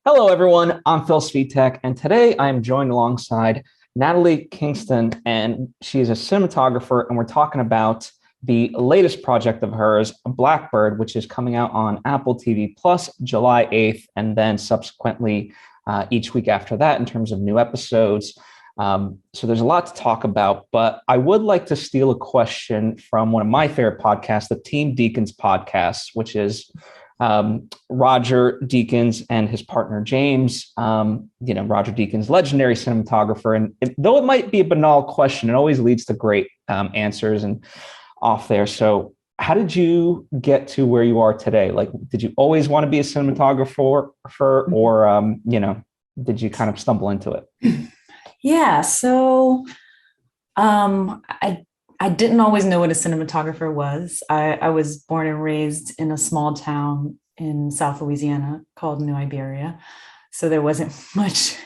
Hello, everyone. I'm Phil Svitek, and today I am joined alongside Natalie Kingston, and she's a cinematographer, and we're talking about the latest project of hers, Blackbird, which is coming out on Apple TV Plus July 8th, and then subsequently each week after that in terms of new episodes. So there's a lot to talk about, but I would like to steal a question from one of my favorite podcasts, the Team Deacons podcast, which is Roger Deakins and his partner James. Roger Deakins, legendary cinematographer, and though it might be a banal question, it always leads to great answers and off there. So, how did you get to where you are today? Like, did you always want to be a cinematographer, or did you kind of stumble into it? Yeah, so I didn't always know what a cinematographer was. I was born and raised in a small town in South Louisiana called New Iberia. So there wasn't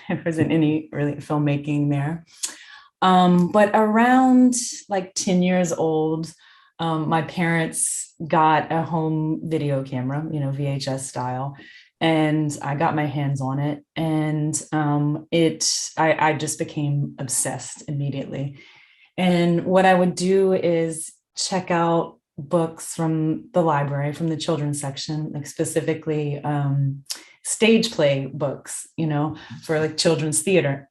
any really filmmaking there. But around like 10 years old, my parents got a home video camera, VHS style, and I got my hands on it, and I just became obsessed immediately. And what I would do is check out books from the library, from the children's section, like specifically stage play books, for like children's theater.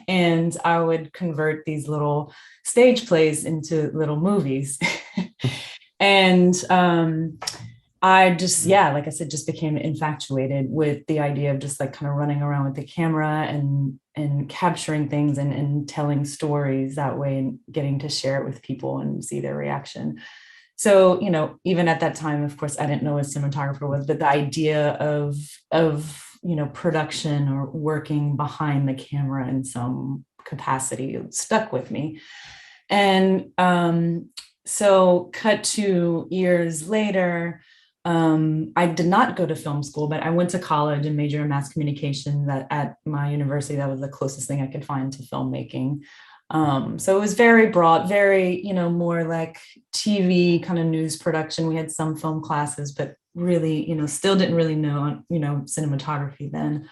And I would convert these little stage plays into little movies. And I just, yeah, like I said, just became infatuated with the idea of just like kind of running around with the camera and capturing things and telling stories that way and getting to share it with people and see their reaction. So, even at that time, of course, I didn't know what a cinematographer was, but the idea of production or working behind the camera in some capacity stuck with me. And so cut to years later, I did not go to film school, but I went to college and majored in mass communication. That at my university, that was the closest thing I could find to filmmaking. So it was very broad, very, more like TV kind of news production. We had some film classes, but really, still didn't really know, cinematography then.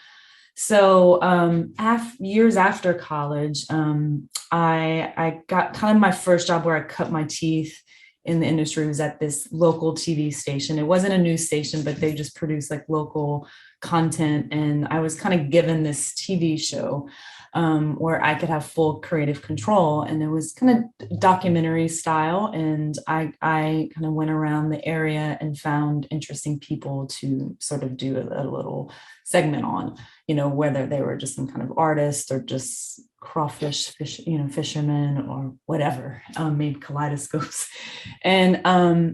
So years after college, I got kind of my first job where I cut my teeth in the industry. Was at this local TV station. It wasn't a news station, but they just produced like local content. And I was kind of given this TV show where I could have full creative control. And it was kind of documentary style. And I kind of went around the area and found interesting people to sort of do a little segment on, whether they were just some kind of artist or just fishermen or whatever, made kaleidoscopes. And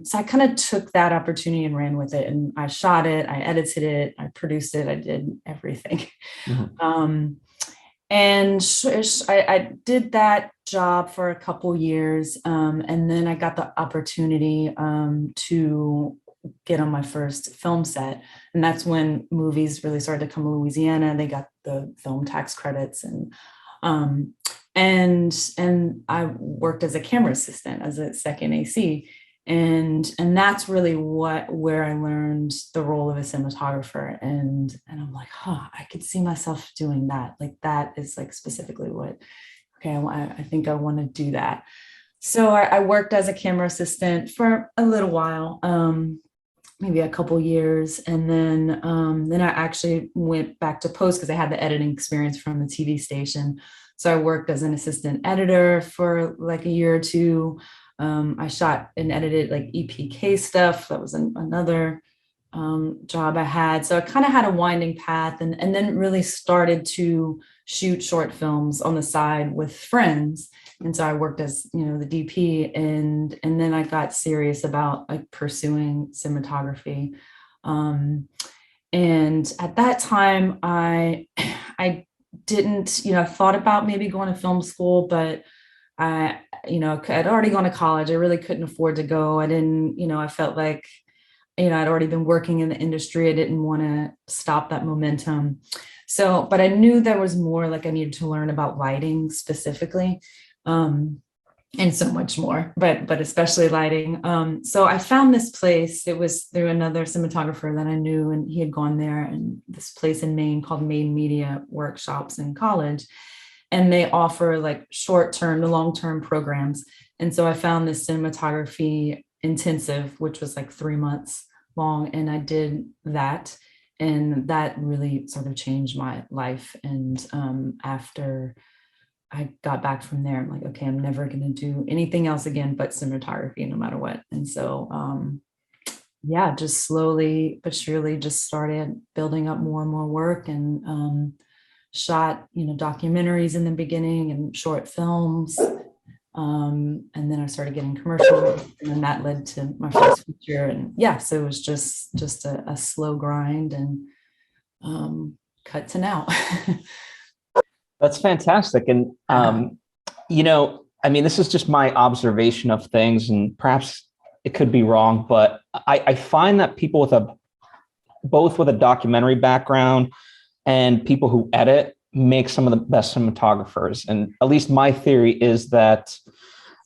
so I kind of took that opportunity and ran with it. And I shot it, I edited it, I produced it, I did everything. Mm-hmm. And I did that job for a couple years. And then I got the opportunity to get on my first film set. And that's when movies really started to come to Louisiana. They got the film tax credits and I worked as a camera assistant, as a second AC. And that's really where I learned the role of a cinematographer. And I'm like, I could see myself doing that. Like that is like specifically I think I want to do that. So I worked as a camera assistant for a little while, maybe a couple years. And then I actually went back to post because I had the editing experience from the TV station. So I worked as an assistant editor for like a year or two. I shot and edited like EPK stuff. That was another job I had. So I kind of had a winding path and then really started to shoot short films on the side with friends. And so I worked as, the DP and then I got serious about like pursuing cinematography. And at that time I didn't, I thought about maybe going to film school, but I'd already gone to college. I really couldn't afford to go. I didn't, I felt like, I'd already been working in the industry. I didn't want to stop that momentum. So, but I knew there was more, like I needed to learn about lighting specifically. and so much more, but especially lighting. So I found this place. It was through another cinematographer that I knew, and he had gone there. And this place in Maine called Maine Media Workshops in college, and they offer like short-term to long-term programs. And so I found this cinematography intensive, which was like 3 months long, and I did that, and that really sort of changed my life. And after I got back from there, I'm like, okay, I'm never going to do anything else again but cinematography, no matter what. And so, yeah, just slowly but surely just started building up more and more work, and shot, documentaries in the beginning and short films. And then I started getting commercial, and then that led to my first feature. And yeah, so it was just a slow grind, and cut to now. That's fantastic. And, I mean, this is just my observation of things, and perhaps it could be wrong, but I find that people both with a documentary background and people who edit make some of the best cinematographers. And at least my theory is that,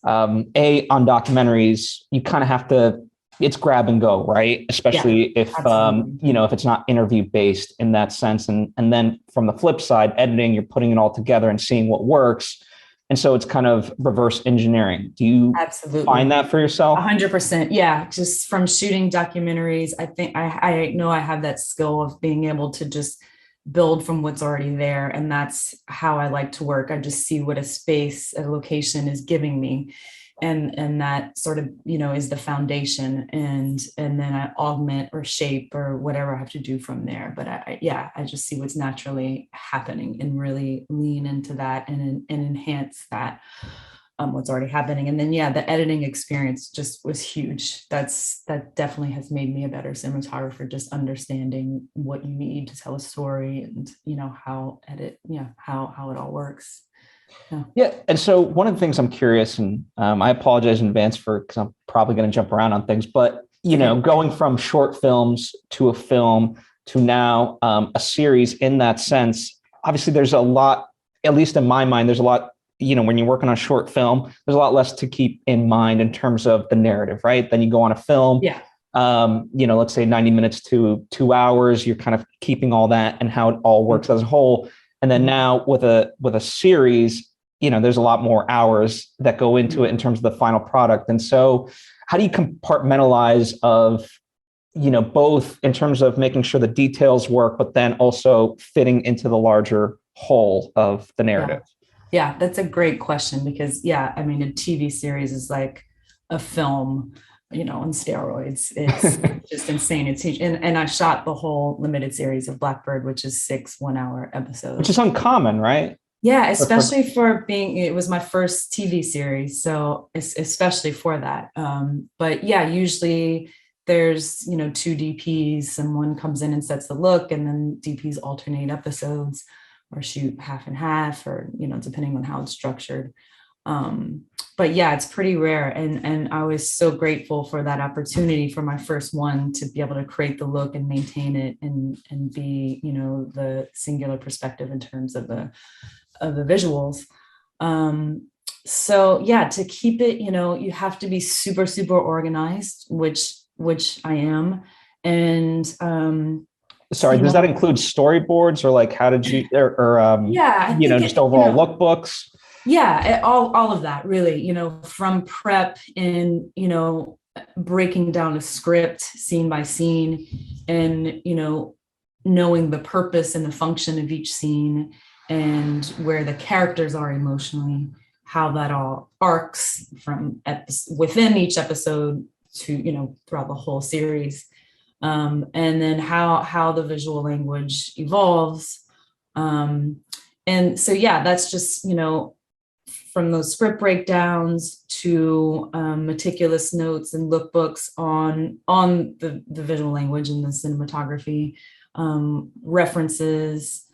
on documentaries, you kind of have to, it's grab and go, right? Yeah, Especially if, absolutely. if it's not interview based in that sense. And then from the flip side, editing, you're putting it all together and seeing what works. And so it's kind of reverse engineering. Do you find Absolutely. that for yourself? 100%. Yeah. Just from shooting documentaries, I think I know I have that skill of being able to just build from what's already there. And that's how I like to work. I just see what a space, a location is giving me. And that sort of, is the foundation. And then I augment or shape or whatever I have to do from there. But I just see what's naturally happening and really lean into that and enhance that, what's already happening. And then, yeah, the editing experience just was huge. That definitely has made me a better cinematographer, just understanding what you need to tell a story, and, how it all works. Yeah. Yeah. And so one of the things I'm curious, and I apologize in advance for, because I'm probably going to jump around on things, but, It's okay. going from short films to a film to now a series in that sense, obviously there's a lot, at least in my mind, there's a lot, when you're working on a short film, there's a lot less to keep in mind in terms of the narrative, right? Then you go on a film, Yeah. let's say 90 minutes to 2 hours, you're kind of keeping all that and how it all works as a whole. And then now with a series, there's a lot more hours that go into it in terms of the final product. And so how do you compartmentalize of, both in terms of making sure the details work, but then also fitting into the larger whole of the Yeah. narrative? Yeah, that's a great question, because yeah, I mean, a TV series is like a film, on steroids. It's just insane. It's huge. And I shot the whole limited series of Blackbird, which is 6 1-hour Which episodes. is uncommon, right? Yeah, For especially for being, it was my first TV series. So especially for that. But yeah, usually there's, two DPs, and one comes in and sets the look, and then DPs alternate episodes or shoot half and half, or, depending on how it's structured. Um, but yeah, it's pretty rare. And I was so grateful for that opportunity for my first one, to be able to create the look and maintain it, and be, the singular perspective in terms of the visuals. So yeah, to keep it, you have to be super, super organized, which I am. And Sorry, does that include storyboards, or like how did you, or yeah, I think just it, overall lookbooks? yeah, all of that really, from prep and, breaking down a script scene by scene, and, knowing the purpose and the function of each scene, and where the characters are emotionally, how that all arcs from within each episode to, throughout the whole series. And then how the visual language evolves. And so, yeah, that's just, from those script breakdowns to meticulous notes and lookbooks on the visual language and the cinematography, references,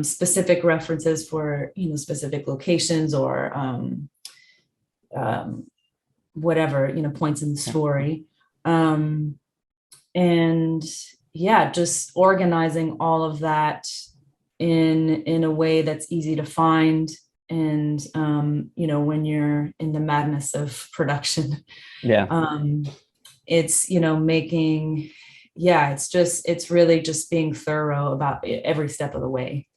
specific references for, specific locations, or whatever, points in the story. And yeah, just organizing all of that in a way that's easy to find, And when you're in the madness of production, Yeah. it's making, it's really just being thorough about every step of the way.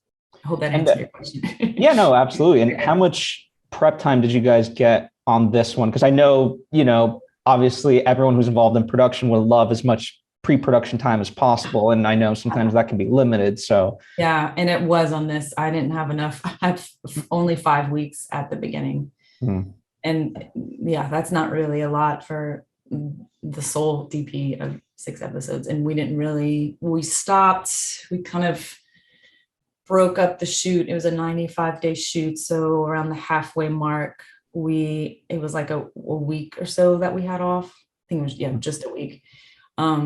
I hope that And answered your question. yeah, no, absolutely. And how much prep time did you guys get on this one? Because I know, obviously everyone who's involved in production would love as much pre-production time as possible. And I know sometimes that can be limited. So Yeah, and it was on this. I didn't have enough. I had only 5 weeks at the beginning. And yeah, that's not really a lot for the sole DP of 6 episodes. And we kind of broke up the shoot. It was a 95-day shoot. So around the halfway mark, it was like a week or so that we had off. I think it was, just a week.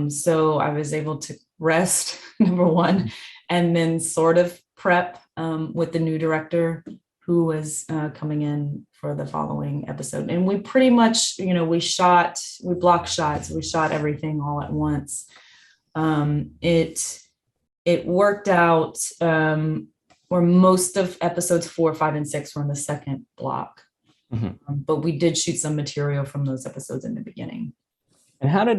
So I was able to rest, number one, and then sort of prep with the new director who was coming in for the following episode. And we pretty much, we block shots, we shot everything all at once. It worked out where most of episodes 4, 5, and 6 were in the second block. But we did shoot some material from those episodes in the beginning. And how did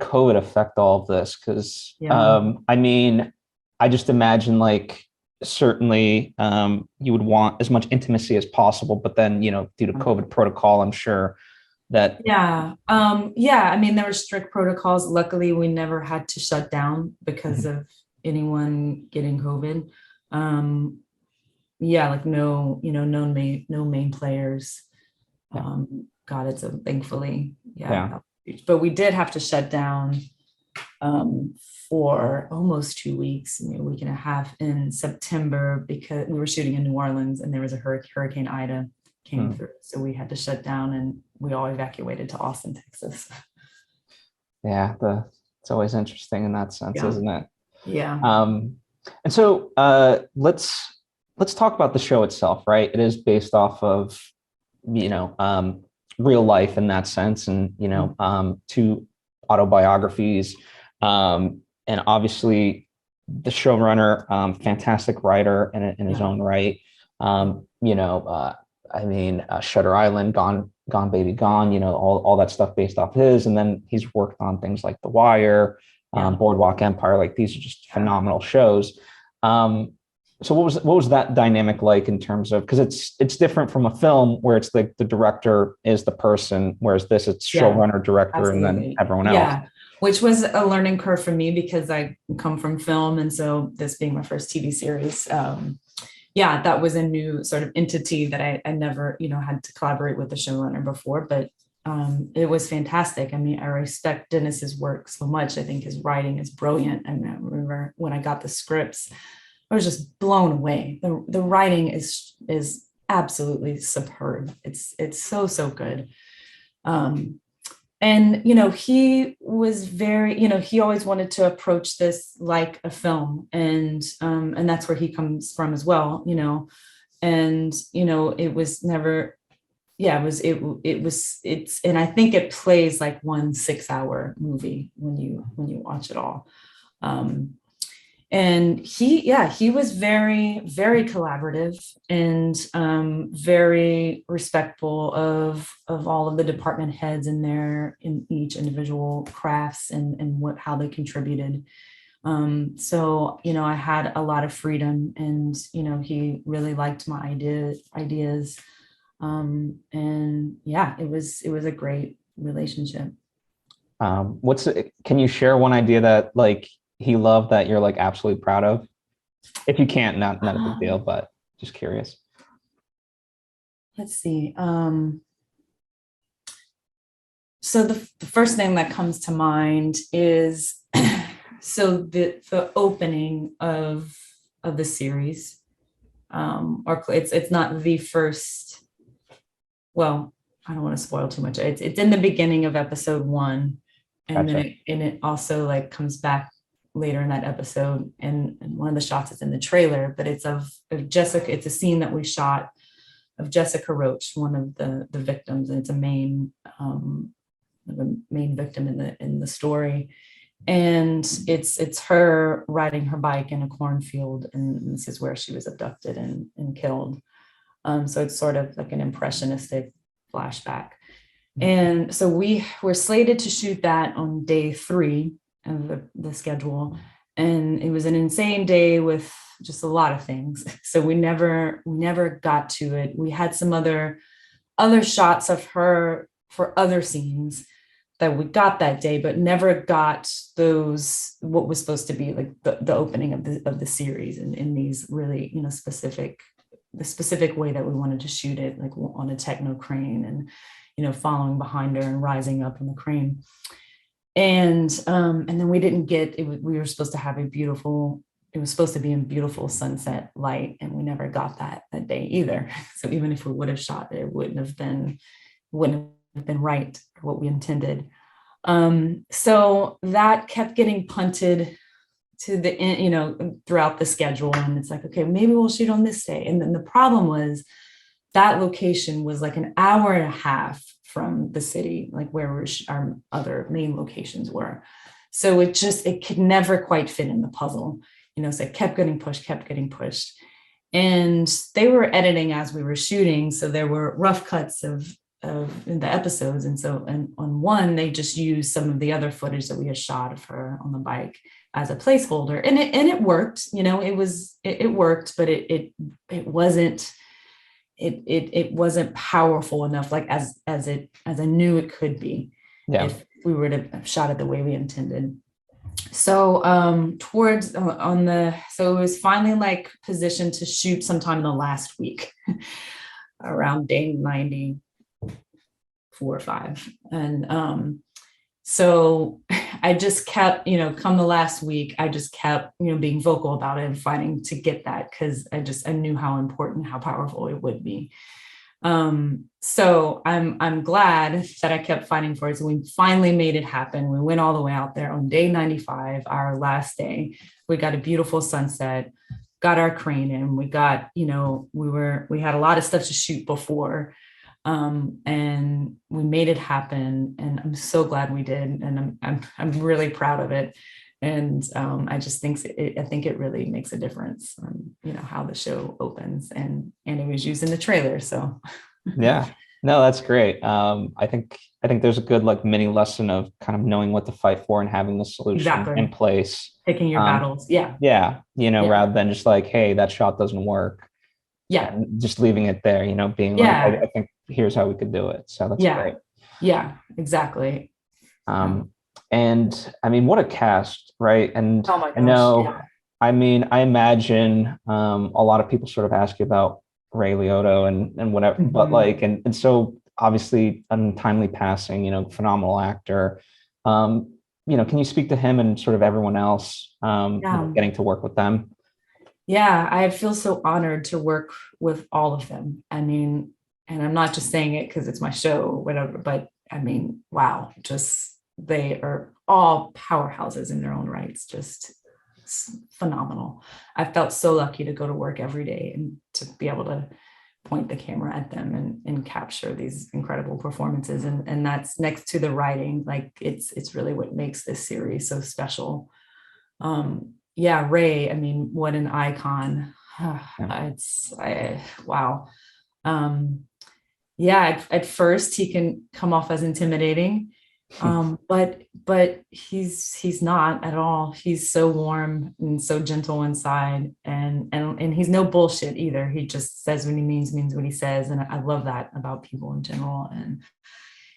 COVID affect all of this? Because I mean, I just imagine like certainly you would want as much intimacy as possible, but then due to COVID protocol, I'm sure that I mean, there were strict protocols. Luckily, we never had to shut down because of anyone getting COVID. Like no main players got it. So thankfully, but we did have to shut down for almost 2 weeks, a week and a half in September, because we were shooting in New Orleans and there was a Hurricane Ida came through. So we had to shut down and we all evacuated to Austin, Texas. Yeah, it's always interesting in that sense, isn't it? Yeah. And so let's talk about the show itself, right? It is based off of, real life in that sense, and, 2 autobiographies. And obviously the showrunner, fantastic writer in his own right. I mean, Shutter Island, Gone Baby Gone, all that stuff based off his. And then he's worked on things like The Wire, Boardwalk Empire. Like these are just phenomenal shows. So what was that dynamic like in terms of, because it's different from a film where it's like the director is the person, whereas this it's showrunner, director, and then everyone else. Yeah, which was a learning curve for me because I come from film, and so this being my first TV series, that was a new sort of entity that I never had to collaborate with the showrunner before, but it was fantastic. I mean, I respect Dennis's work so much. I think his writing is brilliant. And I remember when I got the scripts, I was just blown away. The writing is absolutely superb. It's so good. And he was very, he always wanted to approach this like a film, and that's where he comes from as well. And it was never, it's, and I think it plays like one 6-hour movie when you watch it all. And he was very, very collaborative and very respectful of all of the department heads in each individual crafts and how they contributed. So I had a lot of freedom, and he really liked my ideas. And it was a great relationship. Can you share one idea that like he loved that you're like absolutely proud of? If you can't, not a big deal, but just curious. Let's see. So the first thing that comes to mind is so the opening of the series, or it's not the first. Well, I don't want to spoil too much. It's in the beginning of episode 1, and Gotcha. then it also like comes back later in that episode, and one of the shots is in the trailer, but it's of Jessica. It's a scene that we shot of Jessica Roach, one of the victims, and it's a main victim in the story, and it's her riding her bike in a cornfield, and this is where she was abducted and killed. So it's sort of like an impressionistic flashback. And so we were slated to shoot that on day 3 of the schedule. And it was an insane day with just a lot of things. So we never got to it. We had some other shots of her for other scenes that we got that day, but never got those, what was supposed to be like the opening of the series in these really, the specific way that we wanted to shoot it, like on a techno crane and, following behind her and rising up on the crane. And then we didn't get it. We were supposed to have it was supposed to be in beautiful sunset light, and we never got that day either. So even if we would have shot it, it wouldn't have been right for what we intended. So that kept getting punted to the end, throughout the schedule. And it's like, okay, maybe we'll shoot on this day. And then the problem was that location was like an hour and a half from the city, like where our other main locations were. So it could never quite fit in the puzzle, so it kept getting pushed. And they were editing as we were shooting. So there were rough cuts of the episodes. And on one, they just used some of the other footage that we had shot of her on the bike as a placeholder. And it worked, it worked, but it wasn't powerful enough, like as I knew it could be, if we were to have shot it the way we intended. So so it was finally like positioned to shoot sometime in the last week, around day 94 or 5. And so I just kept, come the last week, I just kept, being vocal about it and fighting to get that, because I knew how important, how powerful it would be. So I'm glad that I kept fighting for it. So we finally made it happen. We went all the way out there on day 95, our last day. We got a beautiful sunset, got our crane in. We got, we had a lot of stuff to shoot before. And we made it happen, and I'm so glad we did, and I'm really proud of it. And I just think it really makes a difference on how the show opens, and it was used in the trailer. So Yeah, no, that's great. I think there's a good like mini lesson of kind of knowing what to fight for and having the solution in place, picking your battles. Yeah, rather than just like, hey, that shot doesn't work. Yeah, just leaving it there, being like, I think here's how we could do it. So that's great. Yeah, exactly. And I mean, what a cast, right? And oh my gosh, I know, I mean, I imagine a lot of people sort of ask you about Ray Liotta and whatever, but like, and so obviously untimely passing, phenomenal actor. Can you speak to him and sort of everyone else, getting to work with them? Yeah, I feel so honored to work with all of them. I mean, and I'm not just saying it because it's my show or whatever, but I mean, wow, just they are all powerhouses in their own rights, just phenomenal. I felt so lucky to go to work every day and to be able to point the camera at them and capture these incredible performances. And that's next to the writing, like it's really what makes this series so special. Yeah, Ray, I mean, what an icon. Wow. Yeah, at first he can come off as intimidating, but he's not at all. He's so warm and so gentle inside, and he's no bullshit either. He just says what he means what he says, and I love that about people in general. And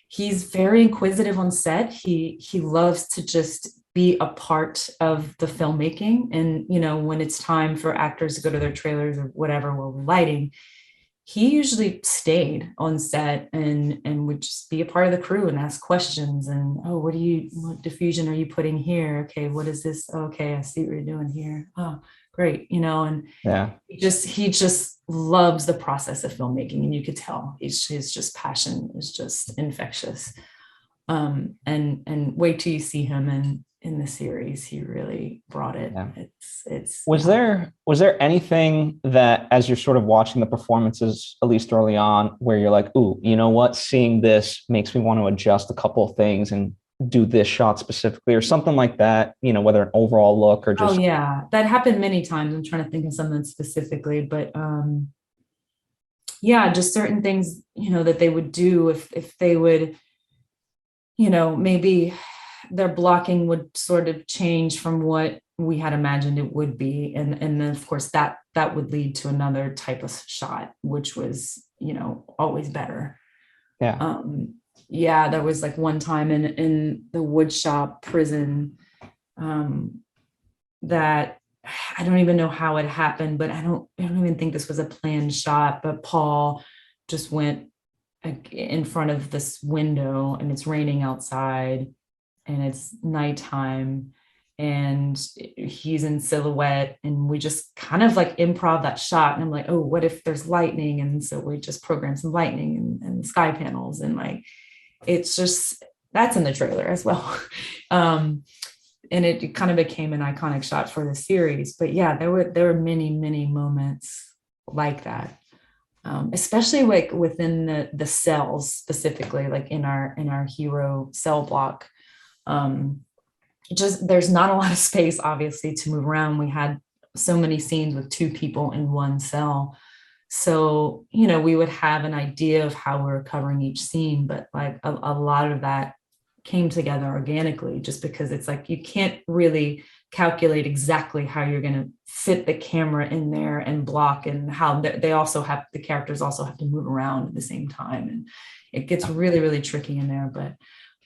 he's very inquisitive on set. He loves to just be a part of the filmmaking. And, when it's time for actors to go to their trailers or whatever, while we're lighting, he usually stayed on set and would just be a part of the crew and ask questions. And, oh, what diffusion are you putting here? Okay, what is this? Okay, I see what you're doing here. Oh, great. And he just loves the process of filmmaking. And you could tell his just passion is just infectious. And wait till you see him in the series. He really brought it. Was there anything that, as you're sort of watching the performances, at least early on, where you're like, ooh, you know what, seeing this makes me want to adjust a couple of things and do this shot specifically or something like that, whether an overall look or just... Oh yeah, that happened many times. I'm trying to think of something specifically, but yeah, just certain things, that they would do if they would, maybe their blocking would sort of change from what we had imagined it would be. And then of course that would lead to another type of shot, which was, always better. Yeah. Um, yeah, there was like one time in the woodshop prison, um, that I don't even know how it happened, but I don't even think this was a planned shot, but Paul just went like in front of this window and it's raining outside and it's nighttime and he's in silhouette and we just kind of like improv that shot, and I'm like, oh, what if there's lightning? And so we just program some lightning and sky panels, and like it's just, that's in the trailer as well. um and it kind of became an iconic shot for the series. But yeah, there were many moments like that, especially like within the cells, specifically like in our hero cell block. um just there's not a lot of space obviously to move around. We had so many scenes with two people in one cell, so we would have an idea of how we're covering each scene, but like a lot of that came together organically, just because it's like you can't really calculate exactly how you're going to fit the camera in there and block, and how they also have, the characters also have to move around at the same time, and it gets really tricky in there. But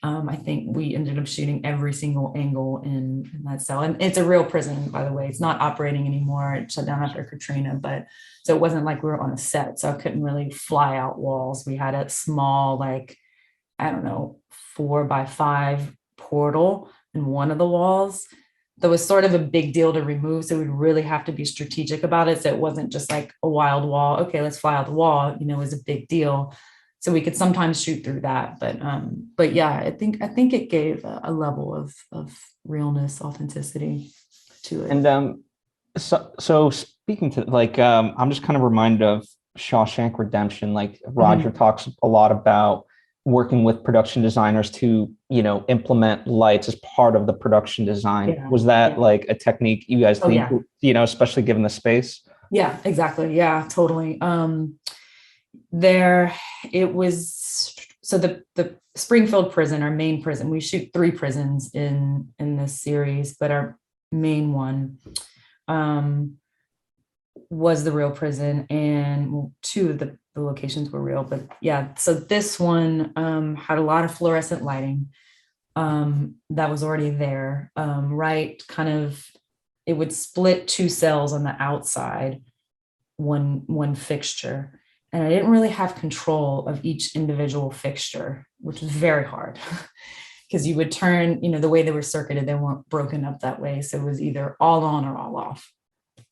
I think we ended up shooting every single angle in that cell. And it's a real prison, by the way. It's not operating anymore. It shut down after Katrina, but so it wasn't like we were on a set. So I couldn't really fly out walls. We had a small, like, I don't know, 4x5 portal in one of the walls. That was sort of a big deal to remove. So we'd really have to be strategic about it. So it wasn't just like a wild wall. Okay, let's fly out the wall, it was a big deal. So we could sometimes shoot through that. But yeah, I think it gave a level of realness, authenticity to it. And so speaking to like I'm just kind of reminded of Shawshank Redemption. Like Roger Mhm. talks a lot about working with production designers to, implement lights as part of the production design. Yeah. Was that Yeah. like a technique you guys Oh lean, yeah. especially given the space? Yeah, exactly. Yeah, totally. There it was, so the Springfield prison, our main prison, we shoot three prisons in this series, but our main one um was the real prison, and well, two of the locations were real. But yeah, so this one had a lot of fluorescent lighting that was already there, right, kind of, it would split two cells on the outside, one fixture, and I didn't really have control of each individual fixture, which was very hard. Because you would turn, the way they were circuited, they weren't broken up that way, so it was either all on or all off,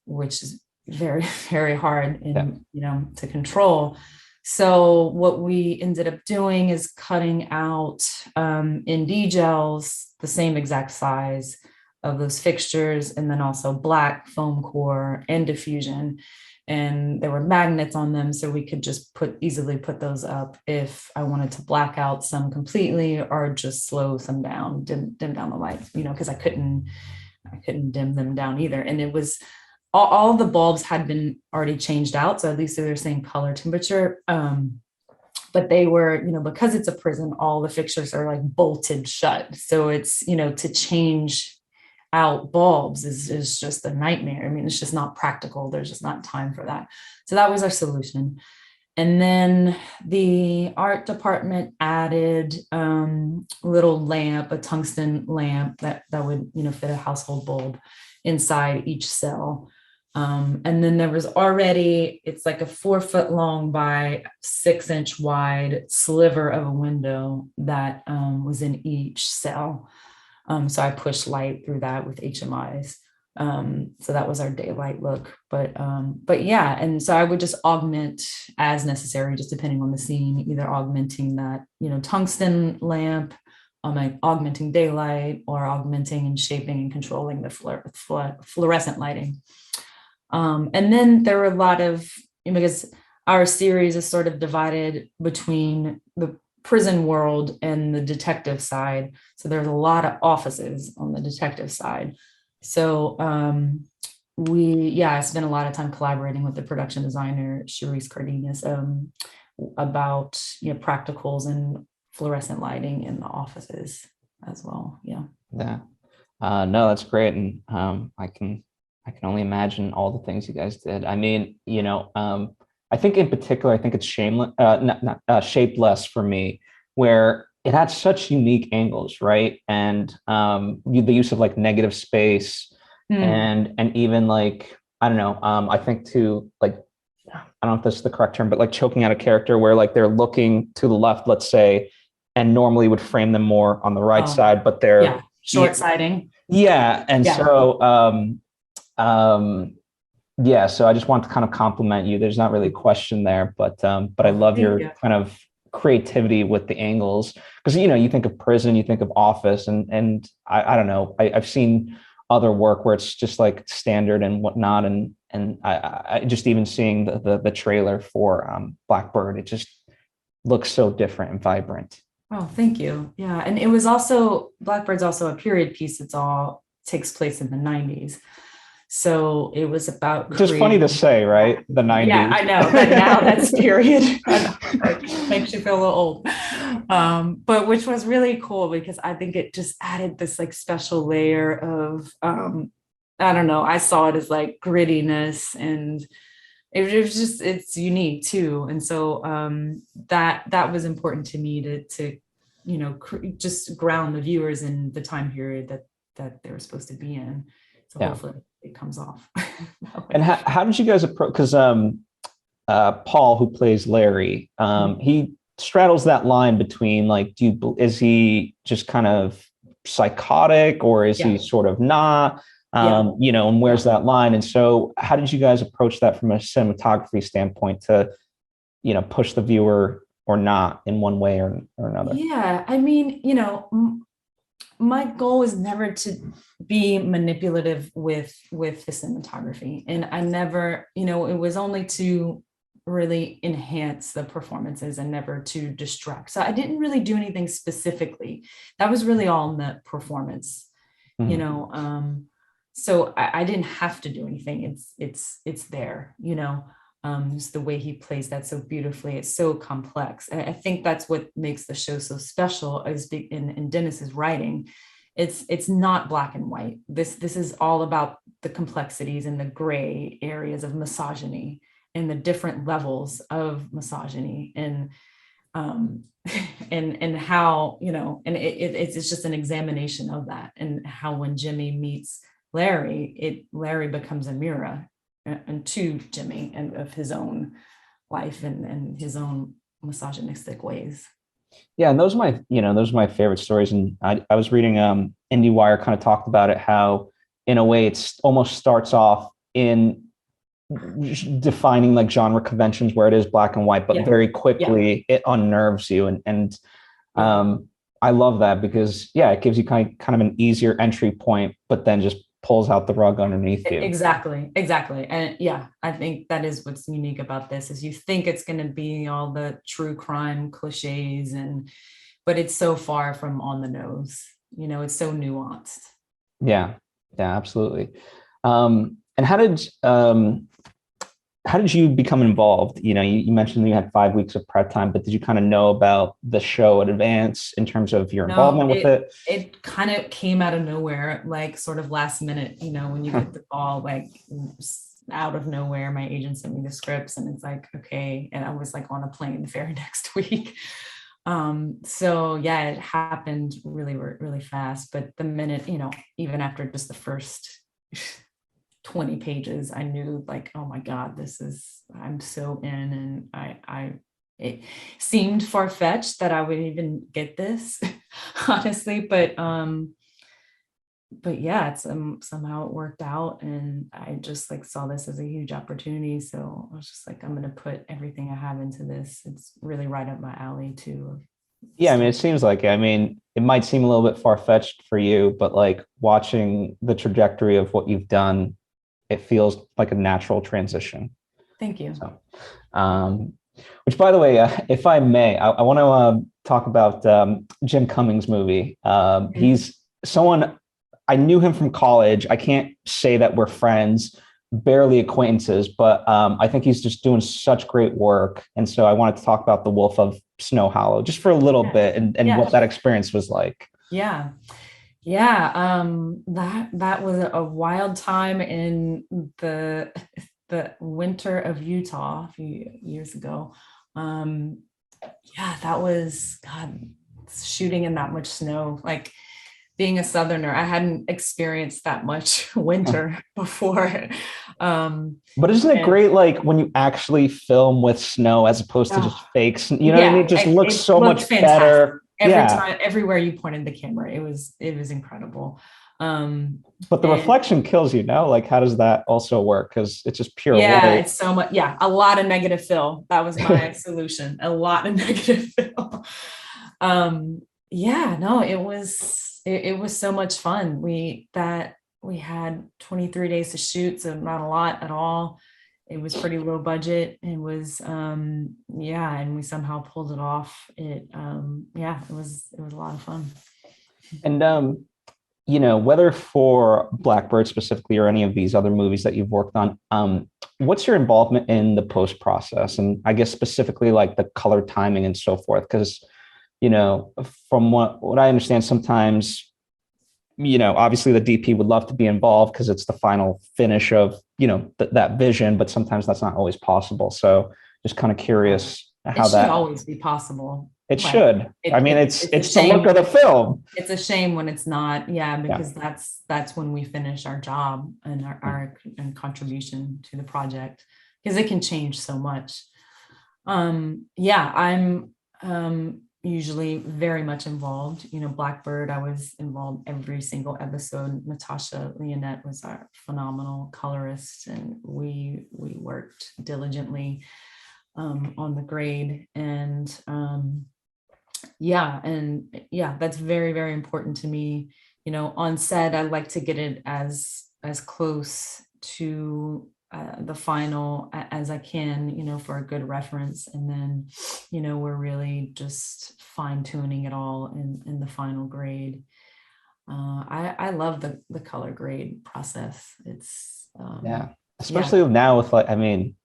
which is very very hard Yeah. in, to control. So what we ended up doing is cutting out ND gels the same exact size of those fixtures, and then also black foam core and diffusion, and there were magnets on them, so we could just easily put those up if I wanted to black out some completely or just slow some down, dim down the light, because I couldn't dim them down either. And it was all the bulbs had been already changed out, so at least they're the same color temperature. But they were, because it's a prison, all the fixtures are like bolted shut, so it's, to change out bulbs is just a nightmare. I mean, it's just not practical. There's just not time for that. So that was our solution. And then the art department added a little lamp, a tungsten lamp that would, fit a household bulb inside each cell. And then there was already, it's like a 4 foot long by 6 inch wide sliver of a window that was in each cell. So I pushed light through that with HMIs. So that was our daylight look. But yeah, and so I would just augment as necessary, just depending on the scene, either augmenting that, tungsten lamp, like augmenting daylight, or augmenting and shaping and controlling the fluorescent lighting. And then there were a lot of, because our series is sort of divided between the prison world and the detective side. So there's a lot of offices on the detective side. So I spent a lot of time collaborating with the production designer, Charisse Cardenas, about, practicals and fluorescent lighting in the offices as well. Yeah. Yeah. No, that's great. And I can only imagine all the things you guys did. I mean, I think in particular, I think it's shameless, not shapeless for me, where it had such unique angles, right? And the use of like negative space Mm. and even like, I don't know, I think too, like, I don't know if this is the correct term, but like choking out a character where like they're looking to the left, let's say, and normally would frame them more on the right Oh, side, but they're yeah. Short sighting. yeah. And Yeah. so um yeah, so I just want to kind of compliment you. There's not really a question there, but I Oh, love thank your you. kind of creativity with the angles because you think of prison, you think of office, and I don't know. I've seen other work where it's just like standard and whatnot, and I just even seeing the trailer for Blackbird, it just looks so different and vibrant. Oh, thank you. Yeah. And it was also, Blackbird's also a period piece. It's all takes place in the 90s. So it was about Which is funny to creating. say, right? The Yeah, 90s. I know that now that's period. I know, it makes you feel a little old. But which was really cool because I think it just added this like special layer of, I don't know, I saw it as like grittiness, and it was just, it's unique too. And so that was important to me to just ground the viewers in the time period that they were supposed to be in. So Yeah. hopefully it comes off. And how did you guys approach? Because Paul, who plays Larry, he straddles that line between like, is he just kind of psychotic or is he Yeah. sort of not? Yeah. And where's Yeah. that line? And so, how did you guys approach that from a cinematography standpoint to, push the viewer or not in one way or another? Yeah. I mean, my goal is never to be manipulative with the cinematography, and I never, it was only to really enhance the performances and never to distract. So I didn't really do anything specifically. That was really all in the performance, you Mhm. know. So I didn't have to do anything. It's there, just the way he plays that so beautifully. It's so complex. I think that's what makes the show so special is in Dennis's writing. It's not black and white. This is all about the complexities and the gray areas of misogyny and the different levels of misogyny, and um and how, and it's just an examination of that, and how when Jimmy meets Larry becomes a mirror and to Jimmy and of his own life and his own misogynistic ways. Yeah, and those are my favorite stories. And I was reading IndieWire kind of talked about it, how in a way it's almost starts off in defining like genre conventions where it is black and white, but Yeah. very Yeah. quickly it unnerves you. And Yeah. I love that because yeah, it gives you kind of an easier entry point, but then just pulls out the rug underneath you. Exactly. And yeah, I think that is what's unique about this is you think it's going to be all the true crime cliches, but it's so far from on the nose. It's so nuanced. Yeah, yeah, absolutely. And how did you become involved? You mentioned you had 5 weeks of prep time, but did you kind of know about the show in advance in terms of your No, involvement with it it? it kind of came out of nowhere, like sort of last minute, when you get the call, like out of nowhere, my agent sent me the scripts and it's like, okay. And I was like on a plane the very next week. So yeah, it happened really, really fast. But the minute, even after just the first 20 pages, I knew like, oh my God, I'm so in. And it seemed far-fetched that I would even get this, honestly, but yeah, it's somehow it worked out, and I just like saw this as a huge opportunity. So I was just like, I'm gonna put everything I have into this. It's really right up my alley too. Yeah, I mean, it seems like it. I mean, it might seem a little bit far-fetched for you, but like watching the trajectory of what you've done, it feels like a natural transition. Thank you. So, um, which, by the way, if I may, I want to talk about Jim Cummings' movie. Mhm. He's someone I knew him from college. I can't say that we're friends, barely acquaintances, but I think he's just doing such great work. And so I wanted to talk about The Wolf of Snow Hollow just for a little Yeah. bit, and Yeah. what that experience was like. Yeah. Yeah. That was a wild time in the winter of Utah a few years ago. Um, yeah, that was God, shooting in that much snow. Like being a southerner, I hadn't experienced that much winter before. Um, But isn't it and great, like when you actually film with snow as opposed to just oh, fakes? You know what I mean? yeah, It just looks it so looked much fantastic. better. Every Yeah. time, everywhere you pointed the camera, it was incredible. Um, But the and reflection kills you, no? Like, how does that also work? Because it's just pure yeah, white. it's so much. Yeah, a lot of negative fill. That was my solution. A lot of negative fill. Yeah, no, it was so much fun. We had 23 days to shoot, so not a lot at all. It was pretty low budget. It was yeah, and we somehow pulled it off. Yeah, it was a lot of fun. And whether for Blackbird specifically or any of these other movies that you've worked on, what's your involvement in the post process? And I guess specifically like the color timing and so forth. Because, from what I understand, sometimes, obviously the DP would love to be involved because it's the final finish of, that vision, but sometimes that's not always possible. So just kind of curious It how should that always be possible. it Like should. I mean, it's it's a it's the look shame. of the film. It's a shame when it's not. Yeah, Yeah. because that's when we finish our job and our and contribution to the project, because it can change so much. Yeah, I'm usually very much involved. Blackbird, I was involved every single episode. Natasha Leonette was our phenomenal colorist, and we worked diligently on the grade. And that's very, very important to me. On set, I like to get it as close to the final as I can, for a good reference. And then, we're really just fine tuning it all in the final grade. I love the color grade process. It's Yeah. yeah, Especially now with like, I mean,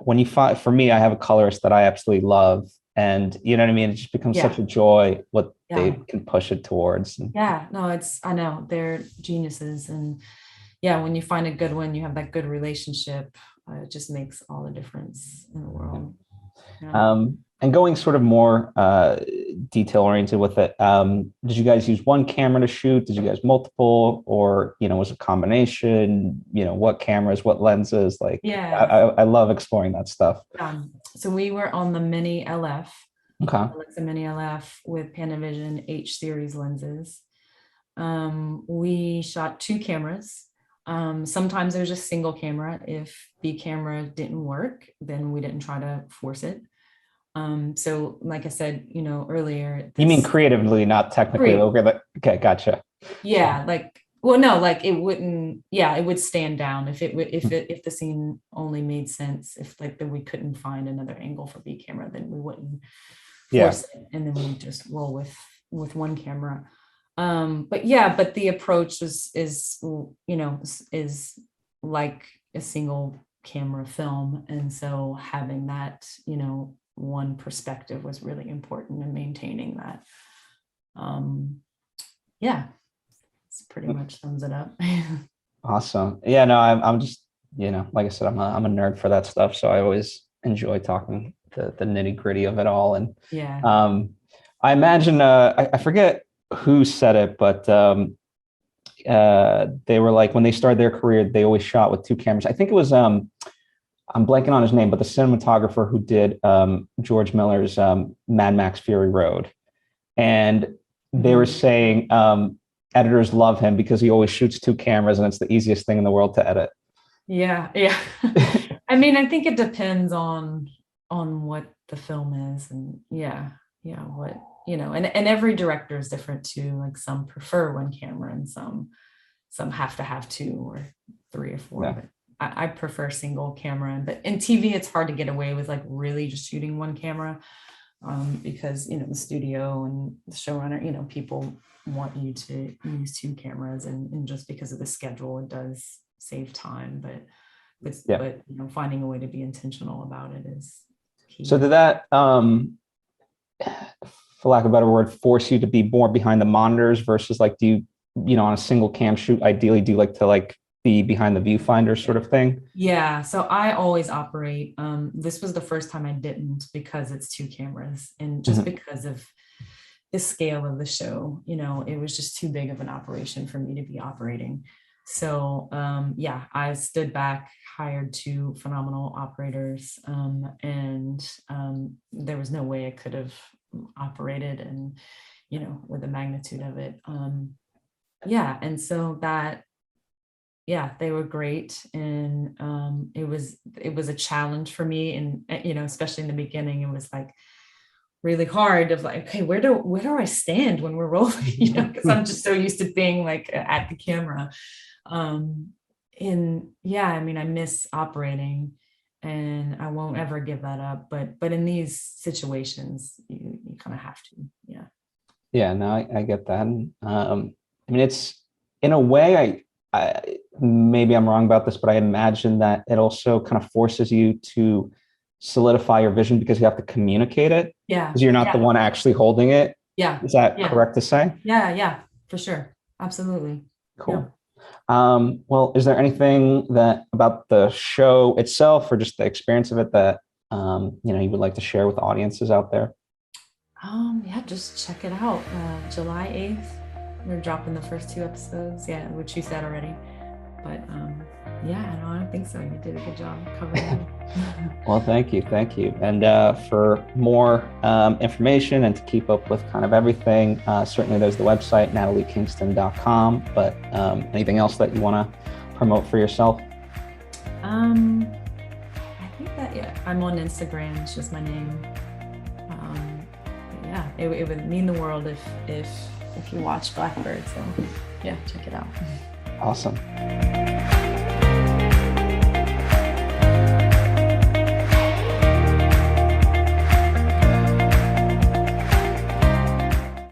when you find, for me, I have a colorist that I absolutely love. And you know what I mean? It just becomes such yeah, a joy what they yeah, can push it towards. And yeah. No, I know they're geniuses. And yeah, when you find a good one, you have that good relationship. It just makes all the difference in the world. Yeah. and going sort of more detail oriented with it, did you guys use one camera to shoot? Did you guys multiple, or was it a combination? What cameras, what lenses? Like, Yeah. I love exploring that stuff. So we were on the Mini LF, Okay. Alexa Mini LF with Panavision H series lenses. We shot two cameras. Sometimes there's a single camera. If the camera didn't work, then we didn't try to force it. So like I said, earlier, You mean this creatively, not technically? create, Okay, gotcha. yeah, like, well, no, like it wouldn't, yeah, it would stand down if it would, if the scene only made sense. If like that we couldn't find another angle for B camera, then we wouldn't Yeah. force it, and then we just roll with one camera. But yeah, but the approach is like a single camera film, and so having that one perspective was really important in maintaining that. um yeah, it's pretty much sums it up. Awesome. Yeah, no, I'm just, like I said, I'm a nerd for that stuff. So I always enjoy talking the nitty gritty of it all. And Yeah, um, I imagine, I forget who said it, but they were like, when they started their career, they always shot with two cameras. I think it was, I'm blanking on his name, but the cinematographer who did George Miller's Mad Max Fury Road. And they were mhm. saying editors love him because he always shoots two cameras and it's the easiest thing in the world to edit. Yeah, yeah. I mean, I think it depends on what the film is, and yeah, what and every director is different too. Like some prefer one camera, and some have to have two or three or four. Yeah. But I prefer single camera. But in TV, it's hard to get away with like really just shooting one camera, because the studio and the showrunner, people want you to use two cameras, and just because of the schedule, it does save time. But Yeah. but finding a way to be intentional about it is key. So did that, for lack of a better word, force you to be more behind the monitors versus like, do you, on a single cam shoot, ideally do you like to like be behind the viewfinder sort of thing? Yeah, so I always operate. This was the first time I didn't, because it's 2 cameras, and just because of the scale of the show, it was just too big of an operation for me to be operating. So yeah, I stood back, hired 2 phenomenal operators, and there was no way I could have operated, and with the magnitude of it. Yeah, and so that, yeah, they were great, and it was a challenge for me, and especially in the beginning, it was like really hard of like, okay, where do I stand when we're rolling, because I'm just so used to being like at the camera. And yeah, I mean, I miss operating, and I won't ever give that up, but in these situations you kind of have to. Yeah. Yeah, no, I get that. I mean, it's in a way, I maybe I'm wrong about this, but I imagine that it also kind of forces you to solidify your vision because you have to communicate it Yeah. because you're not the Yeah. one actually holding it. Yeah. Is that Yeah. correct to say? Yeah. Yeah, for sure. Absolutely. Yeah. Cool. Well, is there anything that about the show itself or just the experience of it that you would like to share with audiences out there? Yeah, just check it out. July 8th, we're dropping the first 2 episodes. Yeah, which you said already. But yeah, no, I don't think so. You did a good job covering it. Well, thank you. Thank you. And for more information and to keep up with kind of everything, certainly there's the website, nataliekingston.com. But anything else that you want to promote for yourself? I think that, yeah, I'm on Instagram. It's just my name. Yeah, it would mean the world if you watch Blackbird. So yeah, check it out. Awesome.